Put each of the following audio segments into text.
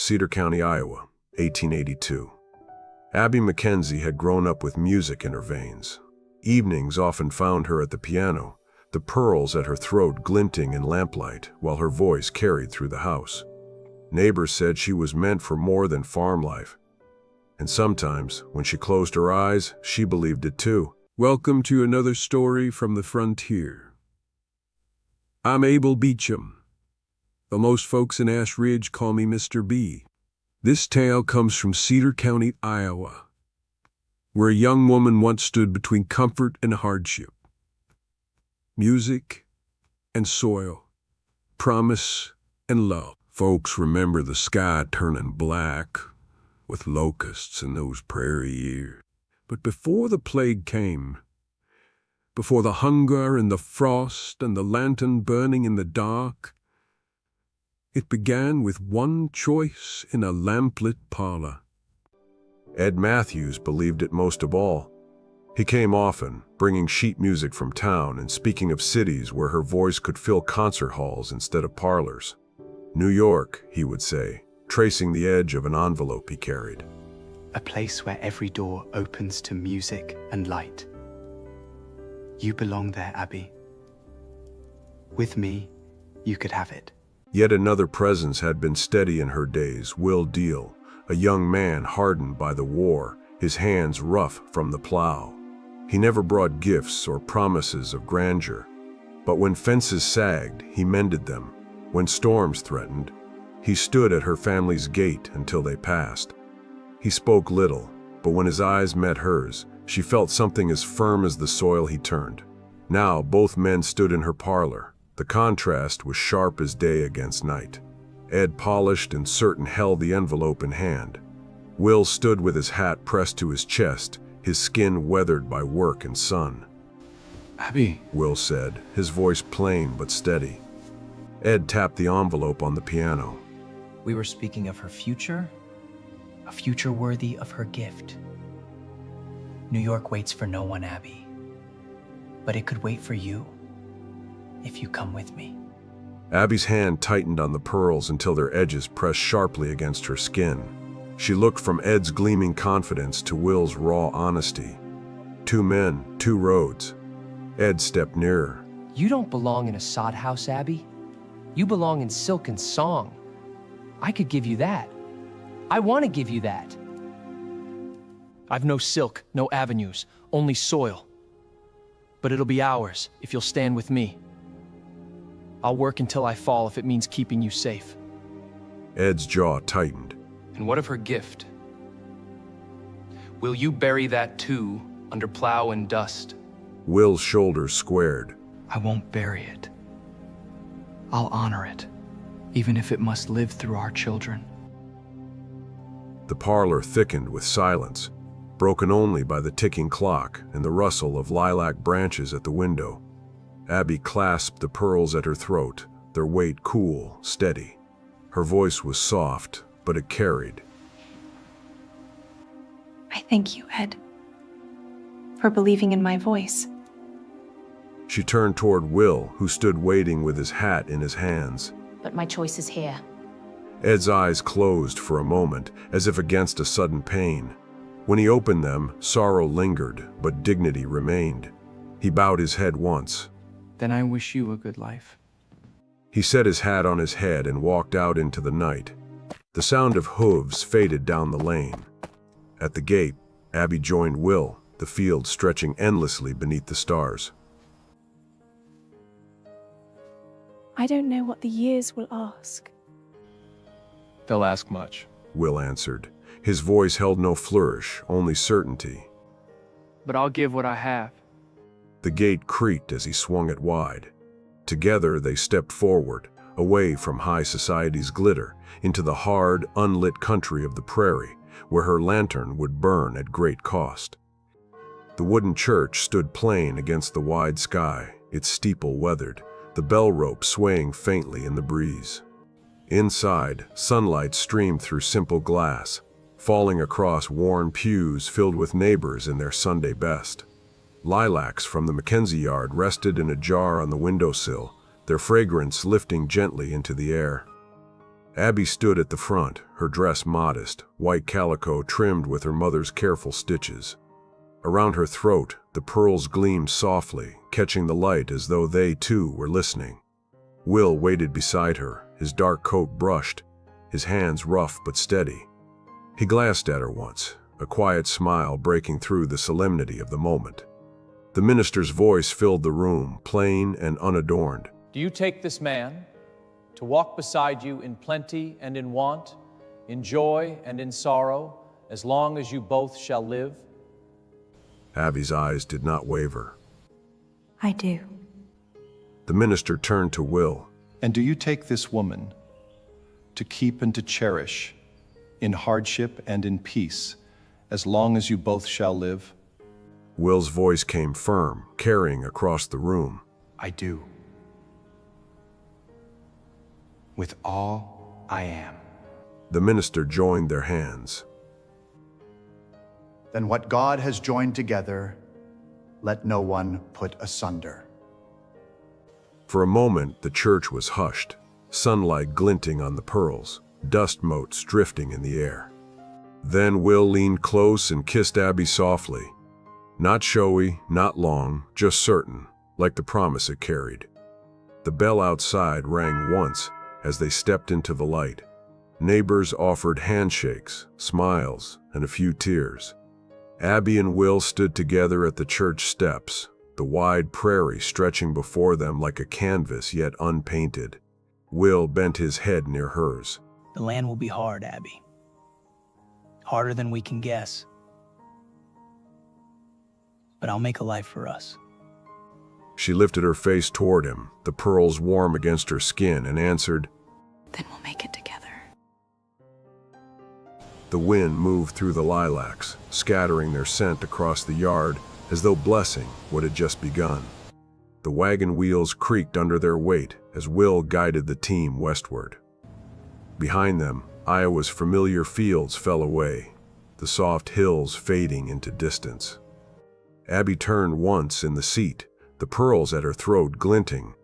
Cedar County, Iowa, 1882. Abbie Mackenzie had grown up with music in her veins. Evenings often found her at the piano, the pearls at her throat glinting in lamplight while her voice carried through the house. Neighbors said she was meant for more than farm life. And sometimes, when she closed her eyes, she believed it too. Welcome to another story from the frontier. I'm Abel Beecham, though most folks in Ash Ridge call me Mr. B. This tale comes from Cedar County, Iowa, where a young woman once stood between comfort and hardship, music and soil, promise and love. Folks remember the sky turning black with locusts in those prairie years. But before the plague came, before the hunger and the frost and the lantern burning in the dark, it began with one choice in a lamplit parlor. Ed Matthews believed it most of all. He came often, bringing sheet music from town and speaking of cities where her voice could fill concert halls instead of parlors. New York, he would say, tracing the edge of an envelope he carried. A place where every door opens to music and light. You belong there, Abbie. With me, you could have it. Yet another presence had been steady in her days, Will Deal, a young man hardened by the war, his hands rough from the plow. He never brought gifts or promises of grandeur, but when fences sagged, he mended them. When storms threatened, he stood at her family's gate until they passed. He spoke little, but when his eyes met hers, she felt something as firm as the soil he turned. Now both men stood in her parlor. The contrast was sharp as day against night. Ed, polished and certain, held the envelope in hand. Will stood with his hat pressed to his chest, his skin weathered by work and sun. Abbie, Will said, his voice plain but steady. Ed tapped the envelope on the piano. We were speaking of her future, a future worthy of her gift. New York waits for no one, Abbie, but it could wait for you if you come with me. Abbie's hand tightened on the pearls until their edges pressed sharply against her skin. She looked from Ed's gleaming confidence to Will's raw honesty. Two men, two roads. Ed stepped nearer. You don't belong in a sod house, Abbie. You belong in silk and song. I could give you that. I want to give you that. I've no silk, no avenues, only soil. But it'll be ours if you'll stand with me. I'll work until I fall if it means keeping you safe. Ed's jaw tightened. And what of her gift? Will you bury that too, under plow and dust? Will's shoulders squared. I won't bury it. I'll honor it, even if it must live through our children. The parlor thickened with silence, broken only by the ticking clock and the rustle of lilac branches at the window. Abbie clasped the pearls at her throat, their weight cool, steady. Her voice was soft, but it carried. I thank you, Ed, for believing in my voice. She turned toward Will, who stood waiting with his hat in his hands. But my choice is here. Ed's eyes closed for a moment, as if against a sudden pain. When he opened them, sorrow lingered, but dignity remained. He bowed his head once. Then I wish you a good life. He set his hat on his head and walked out into the night. The sound of hooves faded down the lane. At the gate, Abbie joined Will, the field stretching endlessly beneath the stars. I don't know what the years will ask. They'll ask much. Will answered. His voice held no flourish, only certainty. But I'll give what I have. The gate creaked as he swung it wide. Together they stepped forward, away from high society's glitter, into the hard, unlit country of the prairie, where her lantern would burn at great cost. The wooden church stood plain against the wide sky, its steeple weathered, the bell rope swaying faintly in the breeze. Inside, sunlight streamed through simple glass, falling across worn pews filled with neighbors in their Sunday best. Lilacs from the McKenzie yard rested in a jar on the windowsill, their fragrance lifting gently into the air. Abbie stood at the front, her dress modest, white calico trimmed with her mother's careful stitches. Around her throat, the pearls gleamed softly, catching the light as though they, too, were listening. Will waited beside her, his dark coat brushed, his hands rough but steady. He glanced at her once, a quiet smile breaking through the solemnity of the moment. The minister's voice filled the room, plain and unadorned. Do you take this man to walk beside you in plenty and in want, in joy and in sorrow, as long as you both shall live? Abbie's eyes did not waver. I do. The minister turned to Will. And do you take this woman to keep and to cherish in hardship and in peace, as long as you both shall live? Will's voice came firm, carrying across the room. I do. With all I am. The minister joined their hands. Then what God has joined together, let no one put asunder. For a moment, the church was hushed, sunlight glinting on the pearls, dust motes drifting in the air. Then Will leaned close and kissed Abbie softly. Not showy, not long, just certain, like the promise it carried. The bell outside rang once as they stepped into the light. Neighbors offered handshakes, smiles, and a few tears. Abbie and Will stood together at the church steps, the wide prairie stretching before them like a canvas yet unpainted. Will bent his head near hers. The land will be hard, Abbie. Harder than we can guess. But I'll make a life for us. She lifted her face toward him, the pearls warm against her skin, and answered, Then we'll make it together. The wind moved through the lilacs, scattering their scent across the yard as though blessing what had just begun. The wagon wheels creaked under their weight as Will guided the team westward. Behind them, Iowa's familiar fields fell away, the soft hills fading into distance. Abbie turned once in the seat, the pearls at her throat glinting,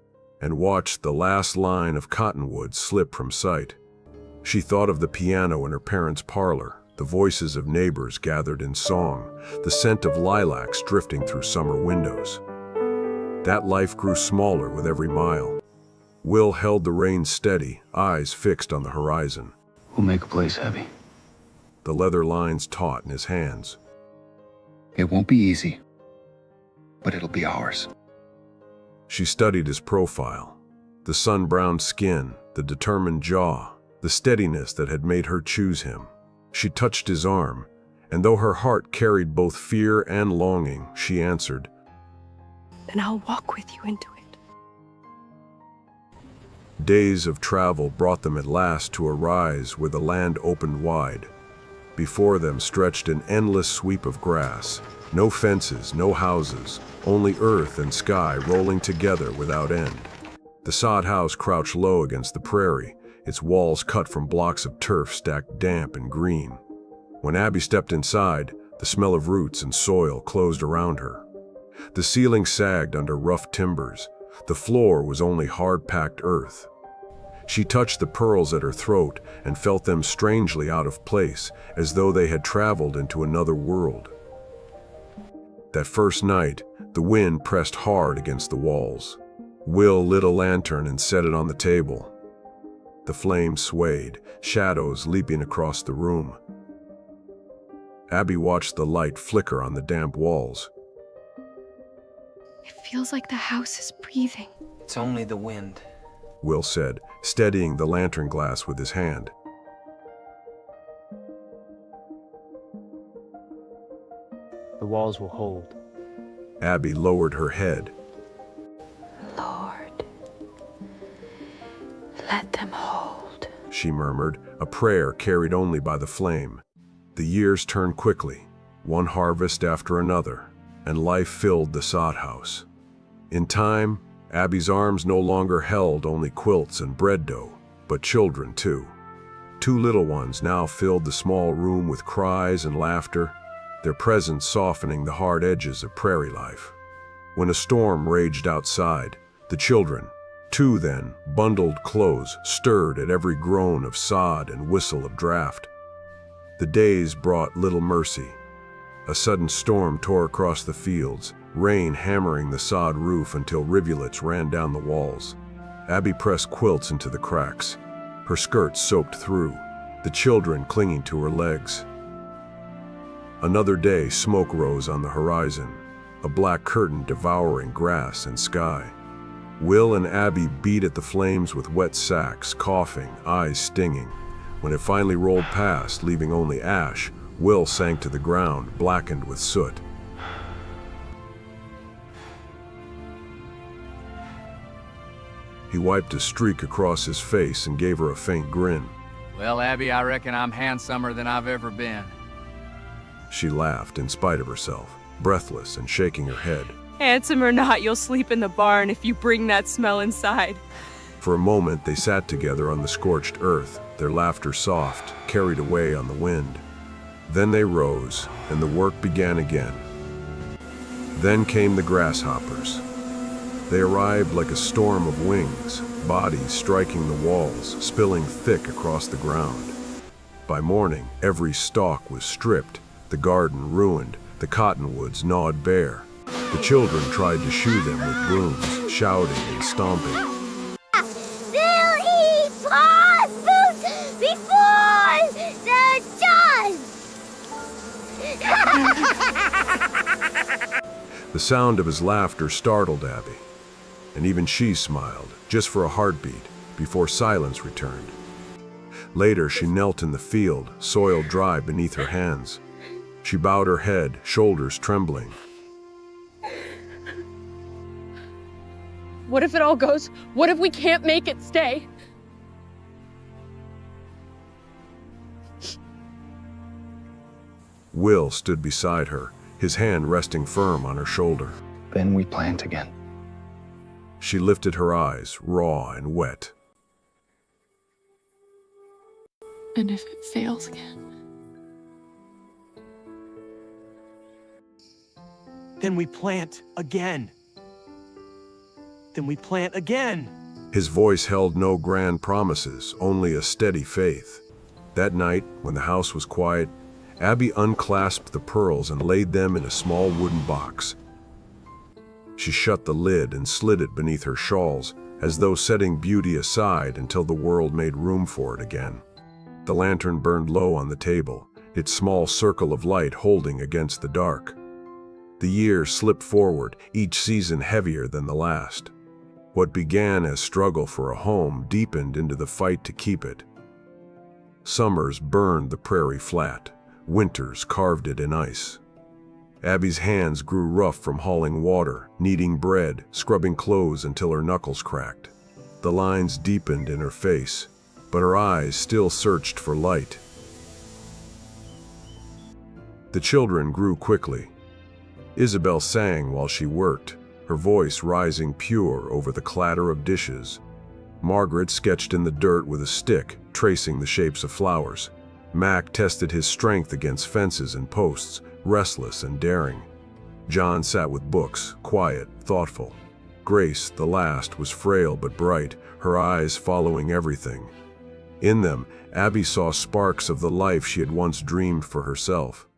and watched the last line of cottonwoods slip from sight. She thought of the piano in her parents' parlor, the voices of neighbors gathered in song, the scent of lilacs drifting through summer windows. That life grew smaller with every mile. Will held the reins steady, eyes fixed on the horizon. We'll make a place, Abbie. The leather lines taut in his hands. It won't be easy, but it'll be ours. She studied his profile, the sun-browned skin, the determined jaw, the steadiness that had made her choose him. She touched his arm, and though her heart carried both fear and longing, she answered, Then I'll walk with you into it. Days of travel brought them at last to a rise where the land opened wide. Before them stretched an endless sweep of grass, no fences, no houses, only earth and sky rolling together without end. The sod house crouched low against the prairie, its walls cut from blocks of turf stacked damp and green. When Abbie stepped inside, the smell of roots and soil closed around her. The ceiling sagged under rough timbers. The floor was only hard-packed earth. She touched the pearls at her throat and felt them strangely out of place, as though they had traveled into another world. That first night, the wind pressed hard against the walls. Will lit a lantern and set it on the table. The flame swayed, shadows leaping across the room. Abbie watched the light flicker on the damp walls. It feels like the house is breathing. It's only the wind. Will said, steadying the lantern glass with his hand. The walls will hold. Abbie lowered her head. Lord, let them hold. She murmured, a prayer carried only by the flame. The years turned quickly, one harvest after another, and life filled the sod house. In time, Abbie's arms no longer held only quilts and bread dough, but children too. 2 little ones now filled the small room with cries and laughter, their presence softening the hard edges of prairie life. When a storm raged outside, the children, Two then, bundled close, stirred at every groan of sod and whistle of draft. The days brought little mercy. A sudden storm tore across the fields, rain hammering the sod roof until rivulets ran down the walls. Abbie pressed quilts into the cracks, her skirts soaked through, the children clinging to her legs. Another day, smoke rose on the horizon, a black curtain devouring grass and sky. Will and Abbie beat at the flames with wet sacks, coughing, eyes stinging. When it finally rolled past, leaving only ash, Will sank to the ground, blackened with soot. He wiped a streak across his face and gave her a faint grin. Well, Abbie, I reckon I'm handsomer than I've ever been. She laughed in spite of herself, breathless and shaking her head. Handsome or not, you'll sleep in the barn if you bring that smell inside. For a moment, they sat together on the scorched earth, their laughter soft, carried away on the wind. Then they rose, and the work began again. Then came the grasshoppers. They arrived like a storm of wings, bodies striking the walls, spilling thick across the ground. By morning, every stalk was stripped, the garden ruined, the cottonwoods gnawed bare. The children tried to shoo them with brooms, shouting and stomping. They'll eat Pa's boots before they're done! The sound of his laughter startled Abbie, and even she smiled, just for a heartbeat, before silence returned. Later, she knelt in the field, soil dry beneath her hands. She bowed her head, shoulders trembling. What if it all goes? What if we can't make it stay? Will stood beside her, his hand resting firm on her shoulder. Then we plant again. She lifted her eyes, raw and wet. And if it fails again? Then we plant again. Then we plant again. His voice held no grand promises, only a steady faith. That night, when the house was quiet, Abbie unclasped the pearls and laid them in a small wooden box. She shut the lid and slid it beneath her shawls, as though setting beauty aside until the world made room for it again. The lantern burned low on the table, its small circle of light holding against the dark. The years slipped forward, each season heavier than the last. What began as struggle for a home deepened into the fight to keep it. Summers burned the prairie flat. Winters carved it in ice. Abbie's hands grew rough from hauling water, kneading bread, scrubbing clothes until her knuckles cracked. The lines deepened in her face, but her eyes still searched for light. The children grew quickly. Isabel sang while she worked, her voice rising pure over the clatter of dishes. Margaret sketched in the dirt with a stick, tracing the shapes of flowers. Mack tested his strength against fences and posts, restless and daring. John sat with books, quiet, thoughtful. Grace, the last, was frail but bright, her eyes following everything. In them, Abbie saw sparks of the life she had once dreamed for herself.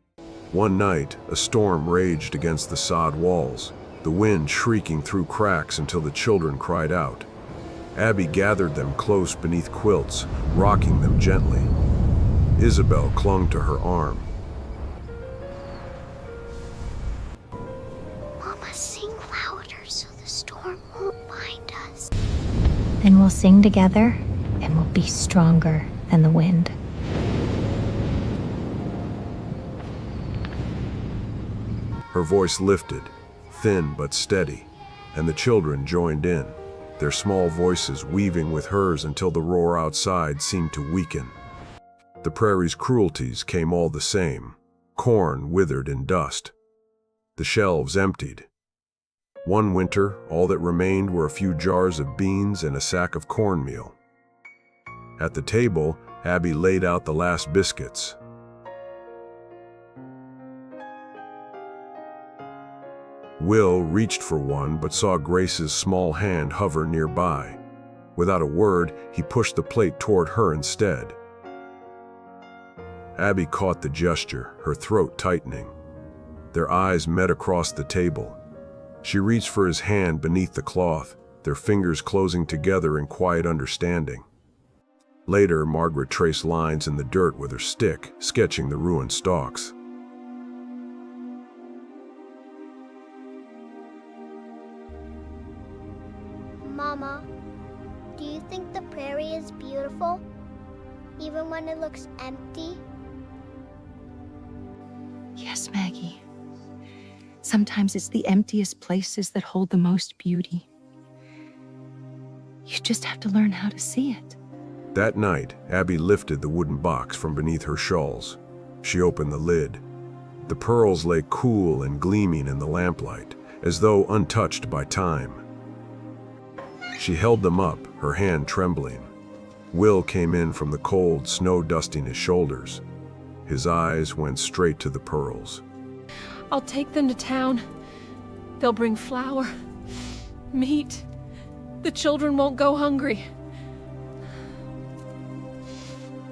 One night, a storm raged against the sod walls, the wind shrieking through cracks until the children cried out. Abbie gathered them close beneath quilts, rocking them gently. Isabel clung to her arm. Mama, sing louder so the storm won't find us. Then we'll sing together, and we'll be stronger than the wind. Her voice lifted, thin but steady, and the children joined in, their small voices weaving with hers until the roar outside seemed to weaken. The prairie's cruelties came all the same. Corn withered in dust. The shelves emptied. One winter, all that remained were a few jars of beans and a sack of cornmeal. At the table, Abbie laid out the last biscuits. Will reached for one but saw Grace's small hand hover nearby. Without a word, he pushed the plate toward her instead. Abbie caught the gesture, her throat tightening. Their eyes met across the table. She reached for his hand beneath the cloth, their fingers closing together in quiet understanding. Later, Margaret traced lines in the dirt with her stick, sketching the ruined stalks. Mama, do you think the prairie is beautiful, even when it looks empty? Yes, Maggie. Sometimes it's the emptiest places that hold the most beauty. You just have to learn how to see it. That night, Abbie lifted the wooden box from beneath her shawls. She opened the lid. The pearls lay cool and gleaming in the lamplight, as though untouched by time. She held them up, her hand trembling. Will came in from the cold, snow dusting his shoulders. His eyes went straight to the pearls. I'll take them to town. They'll bring flour, meat. The children won't go hungry.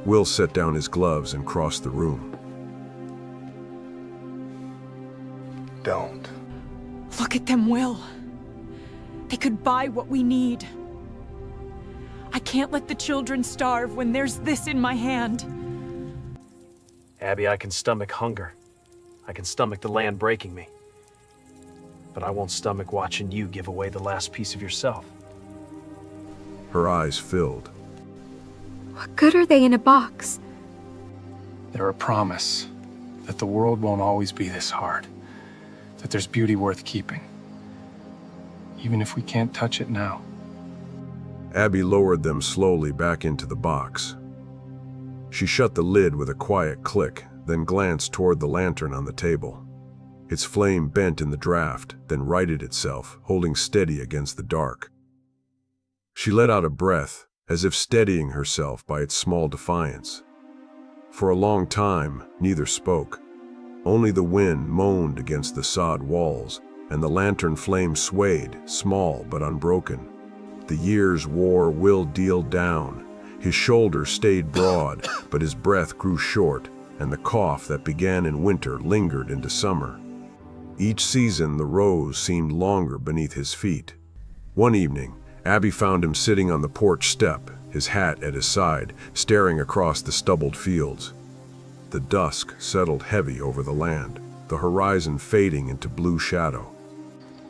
Will set down his gloves and crossed the room. Don't. Look at them, Will. They could buy what we need. I can't let the children starve when there's this in my hand. Abbie, I can stomach hunger. I can stomach the land breaking me. But I won't stomach watching you give away the last piece of yourself. Her eyes filled. What good are they in a box? They're a promise that the world won't always be this hard, that there's beauty worth keeping, even if we can't touch it now. Abbie lowered them slowly back into the box. She shut the lid with a quiet click, then glanced toward the lantern on the table. Its flame bent in the draft, then righted itself, holding steady against the dark. She let out a breath, as if steadying herself by its small defiance. For a long time, neither spoke. Only the wind moaned against the sod walls, and the lantern flame swayed, small but unbroken. The years wore Will Deal down. His shoulders stayed broad, but his breath grew short, and the cough that began in winter lingered into summer. Each season, the rows seemed longer beneath his feet. One evening, Abbie found him sitting on the porch step, his hat at his side, staring across the stubbled fields. The dusk settled heavy over the land, the horizon fading into blue shadow.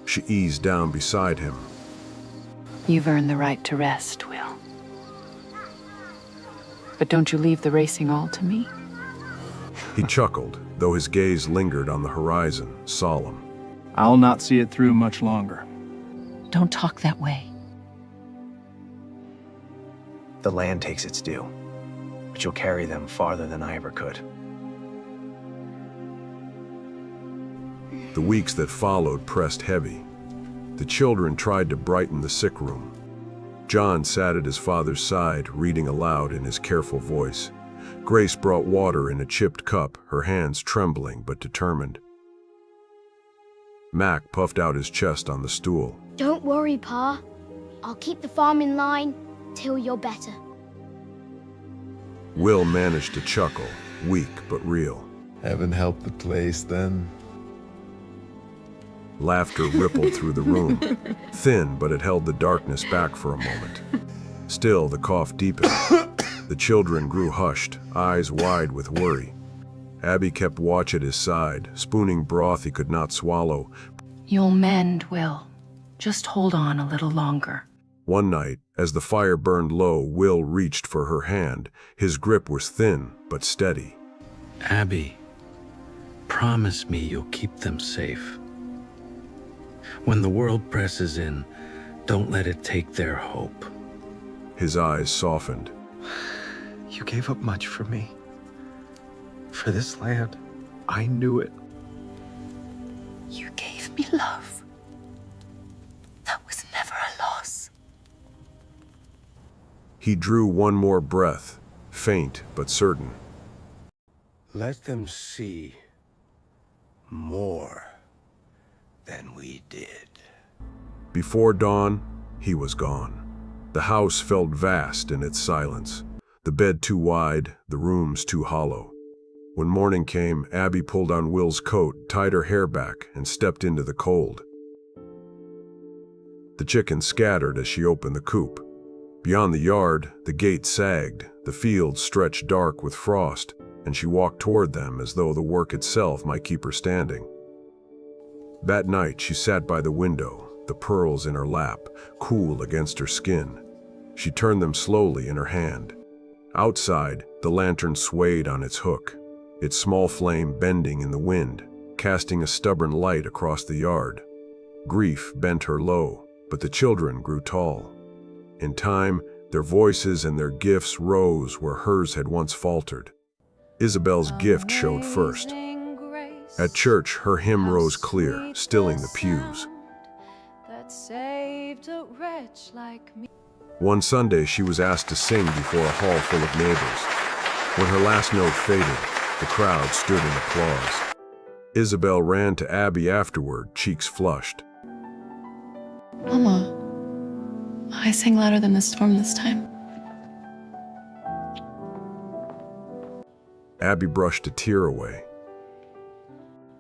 She eased down beside him. You've earned the right to rest, Will. But don't you leave the racing all to me. He chuckled, though his gaze lingered on the horizon, solemn. I'll not see it through much longer. Don't talk that way. The land takes its due, but you'll carry them farther than I ever could. The weeks that followed pressed heavy. The children tried to brighten the sick room. John sat at his father's side, reading aloud in his careful voice. Grace brought water in a chipped cup, her hands trembling but determined. Mack puffed out his chest on the stool. Don't worry, Pa. I'll keep the farm in line till you're better. Will managed to chuckle, weak but real. Heaven help the place, then. Laughter rippled through the room, thin, but it held the darkness back for a moment. Still, the cough deepened. The children grew hushed, eyes wide with worry. Abbie kept watch at his side, spooning broth he could not swallow. You'll mend, Will. Just hold on a little longer. One night, as the fire burned low, Will reached for her hand. His grip was thin, but steady. Abbie, promise me you'll keep them safe. When the world presses in, don't let it take their hope. His eyes softened. You gave up much for me. For this land, I knew it. You gave me love. That was never a loss. He drew one more breath, faint but certain. Let them see more than we did. Before dawn, he was gone. The house felt vast in its silence. The bed too wide, the rooms too hollow. When morning came, Abbie pulled on Will's coat, tied her hair back, and stepped into the cold. The chickens scattered as she opened the coop. Beyond the yard, the gate sagged, the fields stretched dark with frost, and she walked toward them as though the work itself might keep her standing. That night, she sat by the window, the pearls in her lap, cool against her skin. She turned them slowly in her hand. Outside, the lantern swayed on its hook, its small flame bending in the wind, casting a stubborn light across the yard. Grief bent her low, but the children grew tall. In time, their voices and their gifts rose where hers had once faltered. Isabel's gift showed first. At church, her hymn rose clear, stilling the pews. One Sunday, she was asked to sing before a hall full of neighbors. When her last note faded, the crowd stood in applause. Isabel ran to Abbie afterward, cheeks flushed. Mama, I sang louder than the storm this time. Abbie brushed a tear away.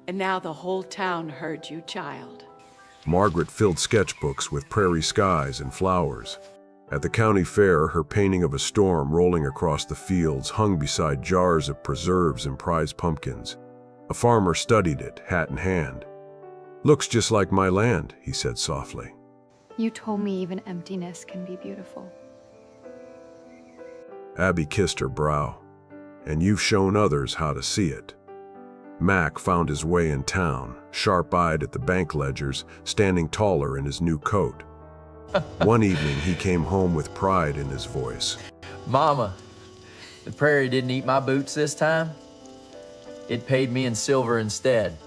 And now the whole town heard you, child. Margaret filled sketchbooks with prairie skies and flowers. At the county fair, her painting of a storm rolling across the fields hung beside jars of preserves and prize pumpkins. A farmer studied it, hat in hand. "Looks just like my land," he said softly. You told me even emptiness can be beautiful. Abbie kissed her brow. "And you've shown others how to see it." Mack found his way in town, sharp-eyed at the bank ledgers, standing taller in his new coat. One evening, he came home with pride in his voice. Mama, the Prairie didn't eat my boots this time. It paid me in silver instead.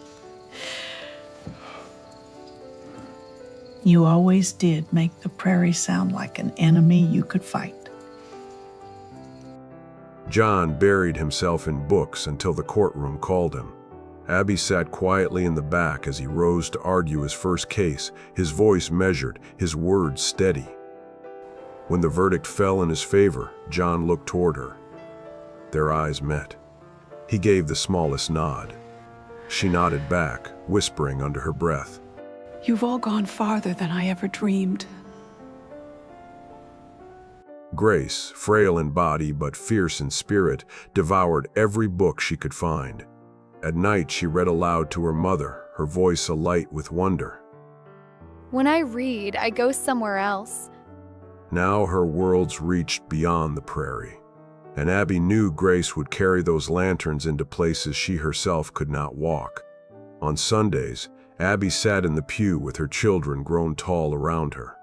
You always did make the Prairie sound like an enemy you could fight. John buried himself in books until the courtroom called him. Abbie sat quietly in the back as he rose to argue his first case, his voice measured, his words steady. When the verdict fell in his favor, John looked toward her. Their eyes met. He gave the smallest nod. She nodded back, whispering under her breath. You've all gone farther than I ever dreamed. Grace, frail in body but fierce in spirit, devoured every book she could find. At night, she read aloud to her mother, her voice alight with wonder. When I read, I go somewhere else. Now her worlds reached beyond the Prairie, and Abbie knew Grace would carry those lanterns into places she herself could not walk. On Sundays, Abbie sat in the pew with her children grown tall around her.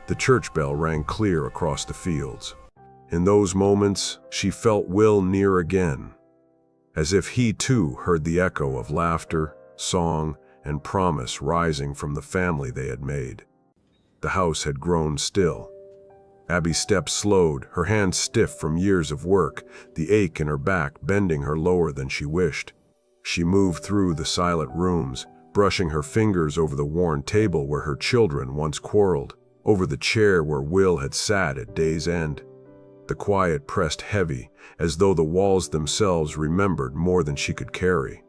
The church bell rang clear across the fields. In those moments, she felt Will near again, as if he too heard the echo of laughter, song, and promise rising from the family they had made. The house had grown still. Abbie's steps slowed, her hands stiff from years of work, the ache in her back bending her lower than she wished. She moved through the silent rooms, brushing her fingers over the worn table where her children once quarreled, over the chair where Will had sat at day's end. The quiet pressed heavy, as though the walls themselves remembered more than she could carry.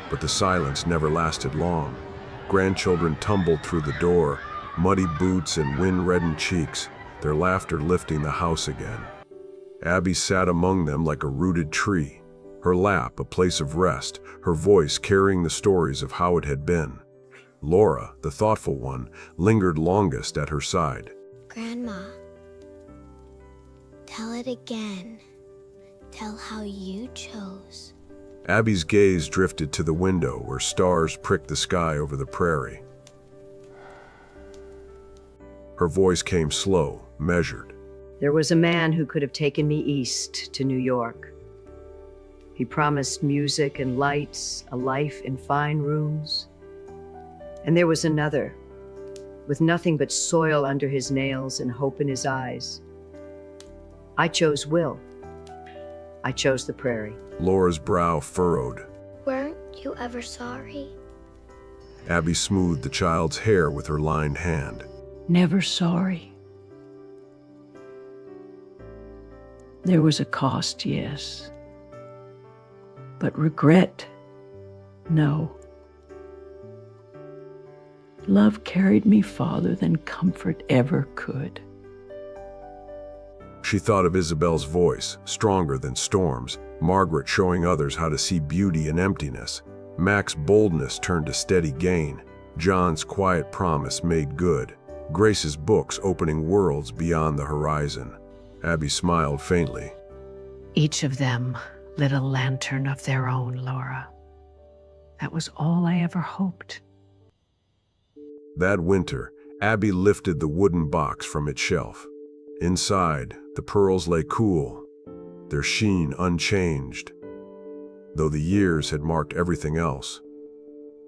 But the silence never lasted long. Grandchildren tumbled through the door, muddy boots and wind-reddened cheeks, their laughter lifting the house again. Abbie sat among them like a rooted tree, her lap a place of rest, her voice carrying the stories of how it had been. Laura, the thoughtful one, lingered longest at her side. Grandma, tell it again. Tell how you chose. Abbie's gaze drifted to the window where stars pricked the sky over the prairie. Her voice came slow, measured. There was a man who could have taken me east to New York. He promised music and lights, a life in fine rooms. And there was another, with nothing but soil under his nails and hope in his eyes. I chose Will. I chose the Prairie. Laura's brow furrowed. Weren't you ever sorry? Abbie smoothed the child's hair with her lined hand. Never sorry. There was a cost, yes. But regret, no. Love carried me farther than comfort ever could. She thought of Isabel's voice, stronger than storms, Margaret showing others how to see beauty in emptiness. Mack's boldness turned to steady gain. John's quiet promise made good. Grace's books opening worlds beyond the horizon. Abbie smiled faintly. Each of them lit a lantern of their own, Laura. That was all I ever hoped. That winter, Abbie lifted the wooden box from its shelf. Inside, the pearls lay cool, their sheen unchanged, though the years had marked everything else.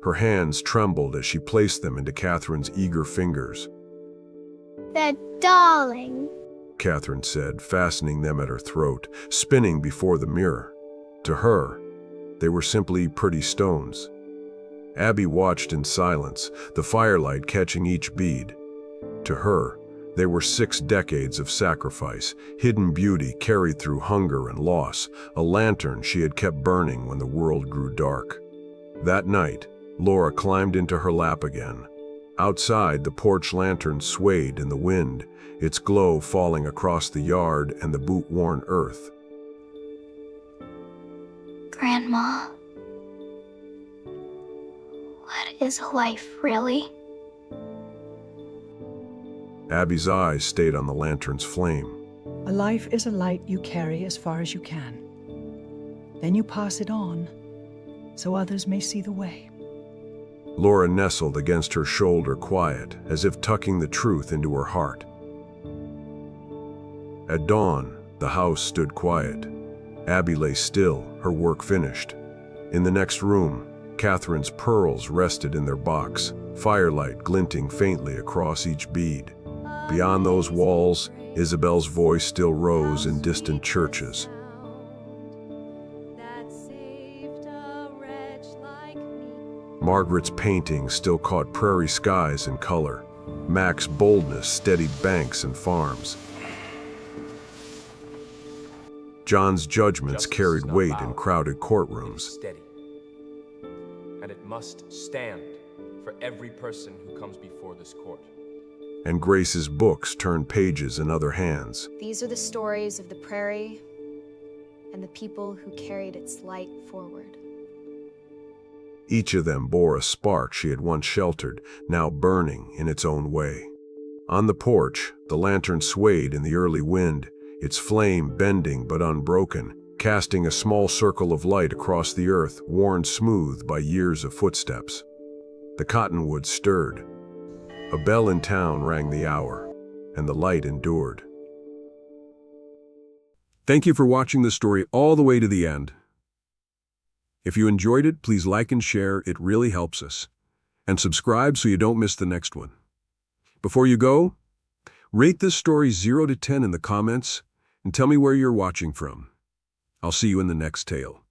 Her hands trembled as she placed them into Catherine's eager fingers. "They're darling," Catherine said, fastening them at her throat, spinning before the mirror. To her, they were simply pretty stones. Abbie watched in silence, the firelight catching each bead. To her, they were 6 decades of sacrifice, hidden beauty carried through hunger and loss, a lantern she had kept burning when the world grew dark. That night, Laura climbed into her lap again. Outside, the porch lantern swayed in the wind, its glow falling across the yard and the boot-worn earth. "Grandma, what is life, really?" Abbie's eyes stayed on the lantern's flame. A life is a light you carry as far as you can. Then you pass it on, so others may see the way. Laura nestled against her shoulder, quiet, as if tucking the truth into her heart. At dawn, the house stood quiet. Abbie lay still, her work finished. In the next room, Catherine's pearls rested in their box, firelight glinting faintly across each bead. Beyond those walls, Isabel's voice still rose in distant churches. Margaret's paintings still caught prairie skies in color. Mack's boldness steadied banks and farms. John's judgments carried weight in crowded courtrooms. Steady. And it must stand for every person who comes before this court. And Grace's books turned pages in other hands. These are the stories of the Prairie and the people who carried its light forward. Each of them bore a spark she had once sheltered, now burning in its own way. On the porch, the lantern swayed in the early wind, its flame bending but unbroken, casting a small circle of light across the earth, worn smooth by years of footsteps. The cottonwoods stirred. A bell in town rang the hour, and the light endured. Thank you for watching this story all the way to the end. If you enjoyed it, please like and share, it really helps us. And subscribe so you don't miss the next one. Before you go, rate this story 0 to 10 in the comments and tell me where you're watching from. I'll see you in the next tale.